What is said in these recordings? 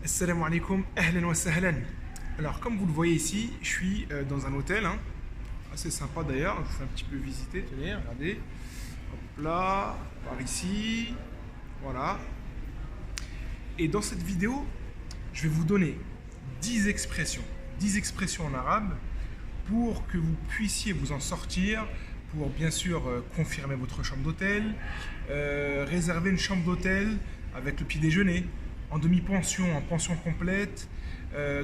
Assalamu alaikum, ahlan wa sahlan. Alors, comme vous le voyez ici, je suis dans un hôtel, assez sympa d'ailleurs. Je vous fais un petit peu visiter. Tenez, regardez. Hop là, par ici. Voilà. Et dans cette vidéo, je vais vous donner 10 expressions. 10 expressions en arabe pour que vous puissiez vous en sortir, pour bien sûr confirmer votre chambre d'hôtel, réserver une chambre d'hôtel avec le petit déjeuner, en demi-pension, en pension complète,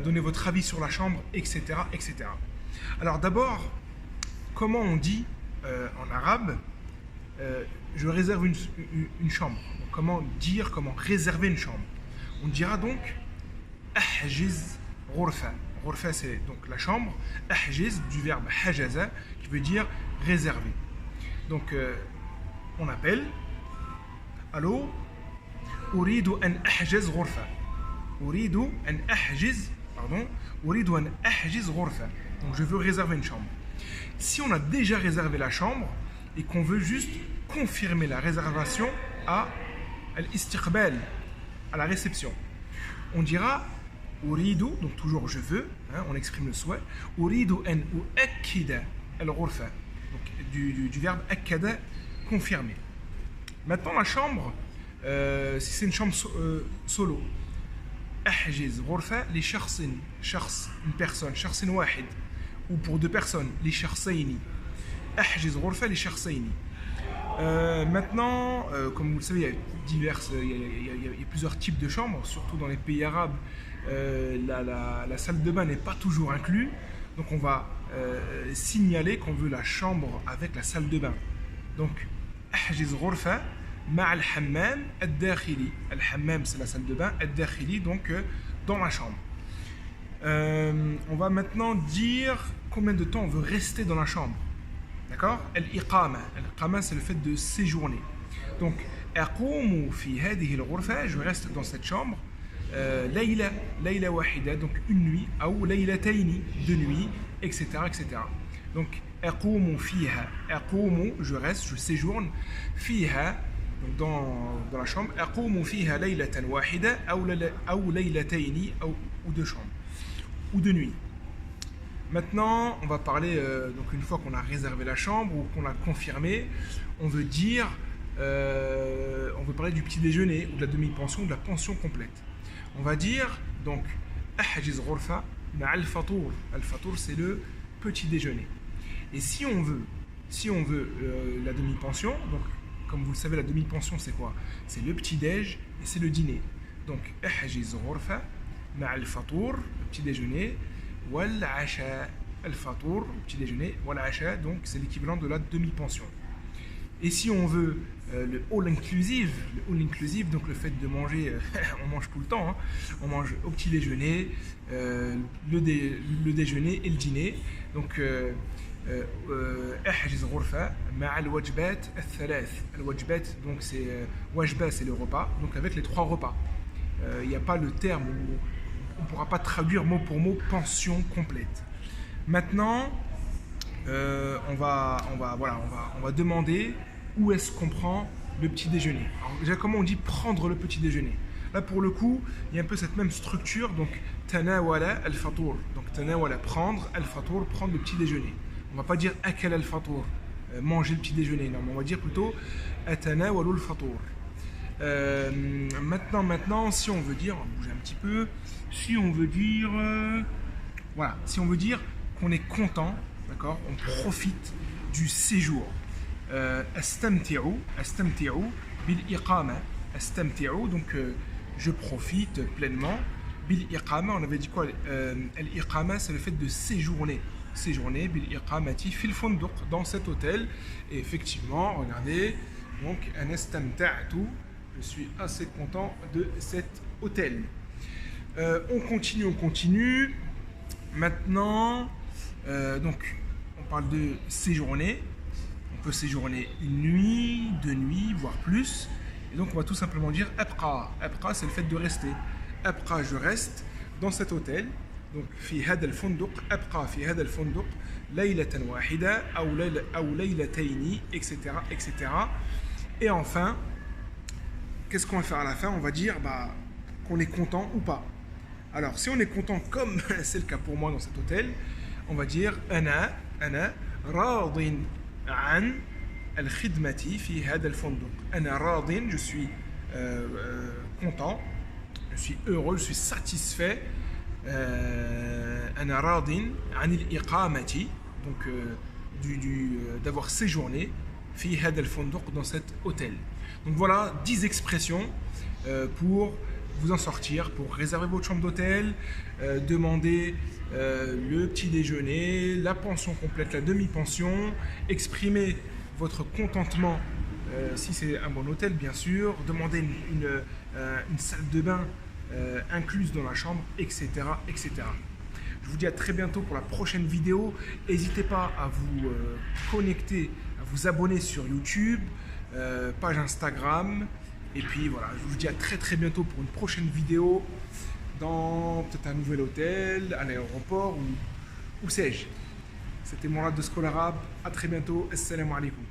donner votre avis sur la chambre, etc. etc. Alors d'abord, comment on dit en arabe je réserve une chambre. Donc, comment dire, comment réserver une chambre? On dira donc ahjiz ghurfa. Ghurfa, c'est donc la chambre. Ahjiz du verbe hajaza qui veut dire réserver. Donc on appelle. Allô? أريد أن أحجز غرفة. أريد أن أحجز pardon. أريد أن أحجز غرفة. Donc je veux réserver une chambre. Si on a déjà réservé la chambre et qu'on veut juste confirmer la réservation à l'istiqbal, à la réception, on dira أريد, donc toujours je veux, on exprime le souhait. أريد أن أؤكد الغرفة. Donc du verbe أكد, confirmer. Maintenant la chambre, si c'est une chambre solo, أحجز غرفة لشخص, une personne, شخص واحد, ou pour deux personnes, لشخصين. أحجز غرفة لشخصين. Maintenant, comme vous le savez, il y a plusieurs types de chambres, surtout dans les pays arabes. La salle de bain n'est pas toujours inclue, donc on va signaler qu'on veut la chambre avec la salle de bain. Donc, أحجز غرفة مع الحمام الداخلي. الحمام c'est la salle de bain, الداخلي donc dans la chambre. On va maintenant dire combien de temps on veut rester dans la chambre. D'accord? الإقامة. الإقامة c'est le fait de séjourner. Donc أقوم في هذه الغرفة, je reste dans cette chambre ليلة واحدة, donc une nuit, أو ليلتين, deux nuits, etc. etc. Donc أقوم فيها. أقوم, je reste, je séjourne. فيها, donc dans la chambre. أقوم فيها ليلة واحدة أو ليلتين, ou deux chambres, ou deux nuits. Maintenant, on va parler, donc une fois qu'on a réservé la chambre ou qu'on l'a confirmé, on veut dire, on veut parler du petit déjeuner ou de la demi-pension ou de la pension complète. On va dire, donc, أحجز غرفة مع الفطور. الفطور, c'est le petit déjeuner. Et si on veut la demi-pension, donc, comme vous le savez, la demi-pension, c'est quoi? C'est le petit-déj et c'est le dîner. Donc, أحجز غرفة مع الفطور, le petit déjeuner, والعشاء. الفطور, le petit déjeuner, والعشاء, donc c'est l'équivalent de la demi-pension. Et si on veut le all inclusive, donc le fait de manger, on mange tout le temps, on mange au petit déjeuner, le déjeuner et le dîner. Donc احجز غرفة مع الوجبات الثلاث. الوجبات, donc c'est wajba, c'est le repas, donc avec les trois repas. Il n'y a pas le terme où on ne pourra pas traduire mot pour mot pension complète. Maintenant, on va demander où est-ce qu'on prend le petit déjeuner. Alors déjà, comment on dit prendre le petit déjeuner? Là, pour le coup, il y a un peu cette même structure. Donc, tanawala al-fatour. Donc, tanawala, prendre, al-fatour, prendre le petit déjeuner. On ne va pas dire akal al-fatour, manger le petit déjeuner. Non, mais on va dire plutôt atanawalu al-fatour. Maintenant, si on veut dire, on va bouger un petit peu, si on veut dire, si on veut dire qu'on est content, d'accord, on profite du séjour. Astamti'u bil iqama. Astamti'u, donc je profite pleinement. Bil iqama, on avait dit quoi? Al iqama, c'est le fait de séjourner. Séjourner bil iqamati fil funduq, dans cet hôtel. Et effectivement, regardez, donc an astamta'tu, je suis assez content de cet hôtel. On continue. Maintenant, donc, on parle de séjourner. On peut séjourner une nuit, deux nuits, voire plus. Et donc, on va tout simplement dire abqa. Abqa, c'est le fait de rester. Abqa, je reste dans cet hôtel. Donc, fi hada al-funduq, abqa fi hada al-funduq, laylatan wahida, ou laylatayni, etc., etc. Et enfin, qu'est-ce qu'on va faire à la fin? On va dire qu'on est content ou pas. Alors, si on est content, comme c'est le cas pour moi dans cet hôtel, on va dire أنا راض عن الخدمة في هذا الفندق. أنا راض, je suis content, je suis heureux, je suis satisfait. أنا راض عن الإقامة, donc d'avoir séjourné في هذا الفندق, dans cet hôtel. Donc voilà 10 expressions pour vous en sortir, pour réserver votre chambre d'hôtel, demander le petit déjeuner, la pension complète, la demi-pension, exprimer votre contentement si c'est un bon hôtel bien sûr, demander une salle de bain incluse dans la chambre, etc., etc. Je vous dis à très bientôt pour la prochaine vidéo. N'hésitez pas à vous connecter, à vous abonner sur YouTube, page Instagram. Et puis voilà, je vous dis à très très bientôt pour une prochaine vidéo dans peut-être un nouvel hôtel, à l'aéroport ou sais-je. C'était Mourad de School Arabe. À très bientôt. Assalamu alaikum.